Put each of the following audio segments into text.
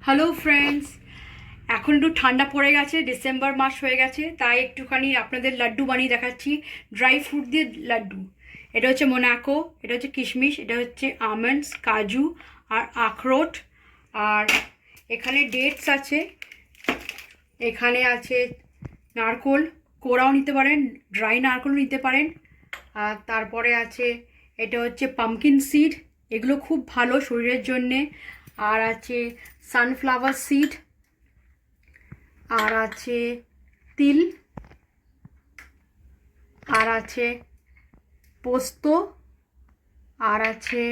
Hello friends, এখন একটু ঠান্ডা পড়ে গেছে, ডিসেম্বর মাস হয়ে গেছে, তাই একটুখানি আপনাদের লাড্ডু বানিয়ে দেখাচ্ছি। ড্রাই ফ্রুট দিয়ে লাড্ডু। এটা হচ্ছে মোনাকো, এটা হচ্ছে কিশমিশ, এটা হচ্ছে আমন্ডস, কাজু আর আখরোট। আর এখানে ডেটস আছে, এখানে আছে নারকোল, কোড়াও নিতে পারেন, ড্রাই নারকোলও নিতে পারেন। আর তারপরে আছে এটা হচ্ছে পামকিন সিড, এগুলো খুব ভালো শরীরের জন্যে। আর আছে সানফ্লাওয়ার সিড, আর আছে তিল, আর আছে পোস্ত, আর আছে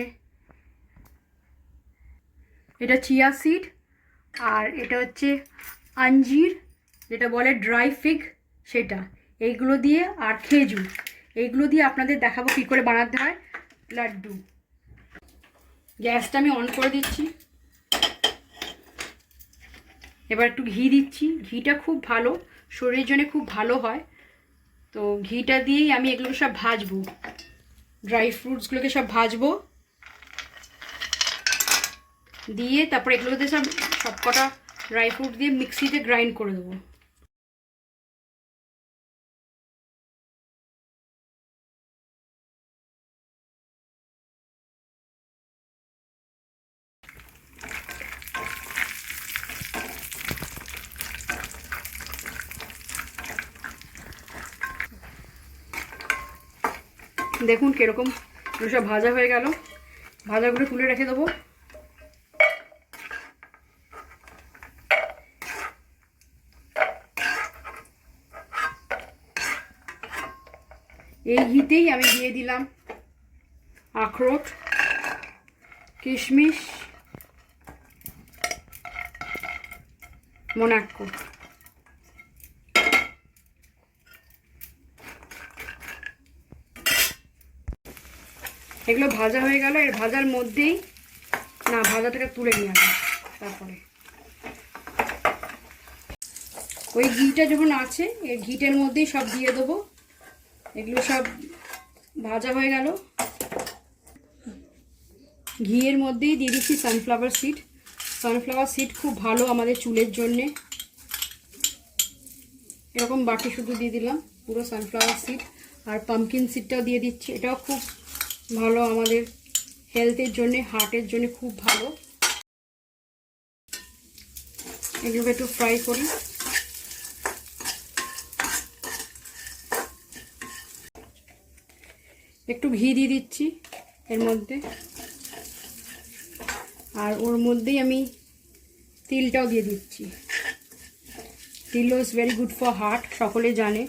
এটা চিয়া সিড, আর এটা হচ্ছে আঞ্জির, যেটা বলে ড্রাই ফিগ, সেটা। এইগুলো দিয়ে আর খেজুর, এইগুলো দিয়ে আপনাদের দেখাবো কী করে বানাতে হয় লাড্ডু। গ্যাসটা আমি অন করে দিচ্ছি। এবার একটু ঘি দিচ্ছি। ঘিটা খুব ভালো, শরীরের জন্য খুব ভালো হয়। তো ঘিটা দিয়েই আমি এগুলোকে সব ভাজবো, ড্রাই ফ্রুটসগুলোকে সব ভাজবো, দিয়ে তারপর এগুলোতে সব কটা ড্রাই ফ্রুট দিয়ে মিক্সিতে গ্রাইন্ড করে দেবো। দেখুন কীরকম সব ভাজা হয়ে গেল। ভাজাগুলো তুলে রেখে দেবো। এই ঘিতেই আমি দিয়ে দিলাম আখরোট, কিশমিশ, মোনাকো। এগুলো ভাজা হয়ে গেল। এর ভাজার মধ্যেই ভাজাটাকে তুলে নিয়ে আসবে। তারপরে ওই ঘিটা যখন আছে, এই ঘিটার মধ্যেই সব দিয়ে দেবো। এগুলো সব ভাজা হয়ে গেল। ঘিয়ের মধ্যেই দিয়ে দিচ্ছি সানফ্লাওয়ার সিড। সানফ্লাওয়ার সিড খুব ভালো আমাদের চুলের জন্যে। এরকম বাটি শুধু দিয়ে দিলাম পুরো সানফ্লাওয়ার সিড। আর পামকিন সিডটাও দিয়ে দিচ্ছি, এটাও খুব ভালো আমাদের হেলথের জন্যে, হার্টের জন্যে খুব ভালো। এগুলোকে একটু ফ্রাই করি। একটু ঘি দিয়ে দিচ্ছি এর মধ্যে, আর ওর মধ্যেই আমি তিলটাও দিয়ে দিচ্ছি। তিল is very good for heart, সকলে জানে।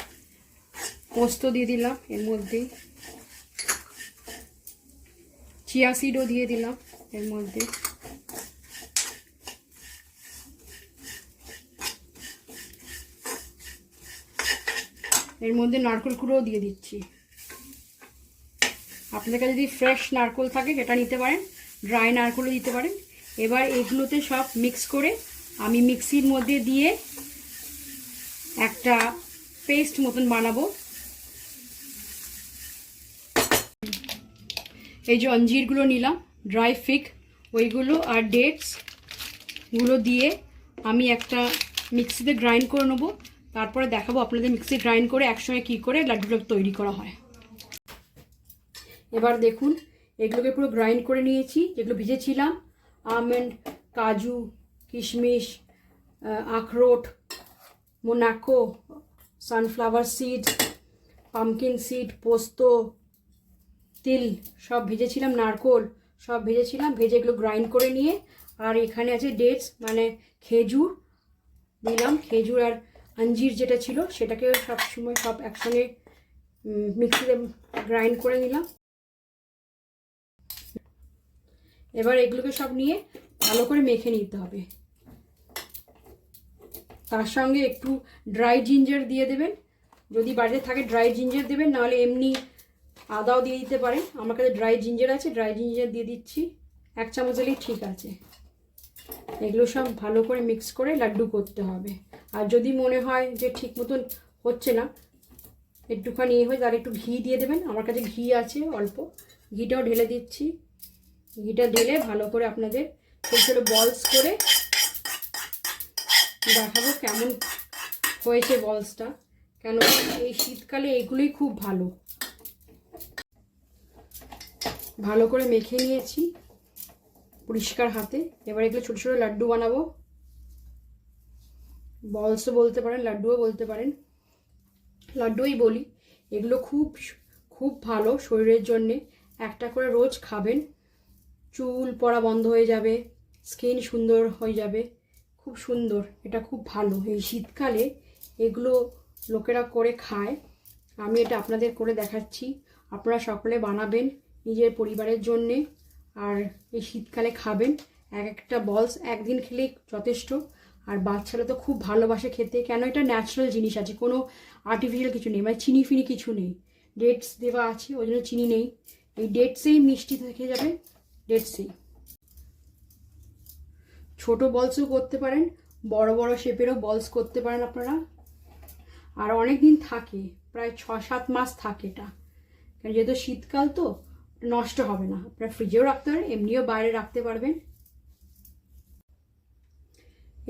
পোস্ত দিয়ে দিলাম এর মধ্যেই, চিয়া সিডও দিয়ে দিলাম এর মধ্যে। এর মধ্যে নারকেল কুড়োও দিয়ে দিচ্ছি। আপনাদের কাছে যদি ফ্রেশ নারকেল থাকে সেটা নিতে পারেন, ড্রাই নারকেলও দিতে পারেন। এবার এগুলোতে সব মিক্স করে আমি মিক্সির মধ্যে দিয়ে একটা পেস্ট মতন বানাবো। এই যে অঞ্জিরগুলো নিলাম, ড্রাই ফিগ ওইগুলো, আর ডেটসগুলো দিয়ে আমি একটা মিক্সিতে গ্রাইন্ড করে নেবো। তারপরে দেখাবো আপনাদের মিক্সি গ্রাইন্ড করে একসঙ্গে কী করে লাড্ডুটা তৈরি করা হয়। এবার দেখুন এগুলোকে পুরো গ্রাইন্ড করে নিয়েছি। যেগুলো ভিজেছিলাম, আমন্ড, কাজু, কিশমিশ, আখরোট, Monaco, sunflower seed, pumpkin seed, পোস্ত, তিল সব ভেজেছিলাম, নারকোল সব ভেজেছিলাম, ভেজে এগুলো গ্রাইন্ড করে নিয়ে, আর এখানে আছে ডেটস মানে খেজুর দিলাম। খেজুর আর আঞ্জির যেটা ছিল সেটাকে সবসময় সব একসঙ্গে মিক্সিতে গ্রাইন্ড করে নিলাম। এবার এগুলোকে সব নিয়ে ভালো করে মেখে নিতে হবে। তার সঙ্গে একটু ড্রাই জিঞ্জার দিয়ে দেবেন, যদি বাড়িতে থাকে ড্রাই জিঞ্জার দেবেন, নাহলে এমনি আদাও দিয়ে দিতে পারেন। আমার কাছে ড্রাই জিঞ্জার আছে, ড্রাই জিঞ্জার দিয়ে দিচ্ছি। 1 চামচ দিলেই ঠিক আছে। এগুলো সব ভালো করে মিক্স করে লাড্ডু করতে হবে। আর যদি মনে হয় যে ঠিক মতন হচ্ছে না, একটুখানি হয়, তাহলে একটু ঘি দিয়ে দেবেন। আমার কাছে ঘি আছে অল্প, ঘিটাও ঢেলে দিচ্ছি। ঘিটা ঢেলে ভালো করে আপনাদের ছোটো ছোটো বলস করে দেখাবো কেমন হয়েছে বলসটা, কেন এই শীতকালে এগুলোই খুব ভালো। ভালো করে মেখে নিয়েছি পরিষ্কার হাতে। এবার এগুলো ছোটো ছোটো লাড্ডু বানাবো। বলসও বলতে পারেন, লাড্ডুও বলতে পারেন, লাড্ডুই বলি। এগুলো খুব খুব ভালো শরীরের জন্যে। একটা করে রোজ খাবেন, চুল পড়া বন্ধ হয়ে যাবে, স্কিন সুন্দর হয়ে যাবে, খুব সুন্দর। এটা খুব ভালো এই শীতকালে এগুলো লোকেরা করে খায়। আমি এটা আপনাদের করে দেখাচ্ছি, আপনারা সকলে বানাবেন নিজের পরিবারের জন্যে, আর এই শীতকালে খাবেন। এক একটা বলস একদিন খেলেই যথেষ্ট। আর বাচ্চারা তো খুব ভালোবাসে খেতে, কেন এটা ন্যাচারাল জিনিস আছে, কোনো আর্টিফিশিয়াল কিছু নেই, মানে চিনি ফিনি কিছু নেই, ডেটস দেওয়া আছে ওই জন্য চিনি নেই। এই ডেটসেই মিষ্টি থেকে যাবে, ডেটসেই। ছোট বলসও করতে পারেন, বড় বড় শেপেরও বলস করতে পারেন আপনারা। আর অনেক দিন থাকে, প্রায় 6-7 মাস থাকে এটা, কারণ যেহেতু শীতকাল তো নষ্ট হবে না। আপনারা ফ্রিজেও রাখতে পারেন, এমনিও বাইরে রাখতে পারবেন।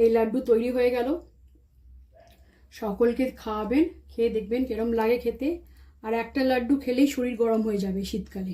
এই লাড্ডু তৈরি হয়ে গেল, সকলকে খাওয়াবেন, খেয়ে দেখবেন কিরম লাগে খেতে। আর একটা লাড্ডু খেলেই শরীর গরম হয়ে যাবে শীতকালে।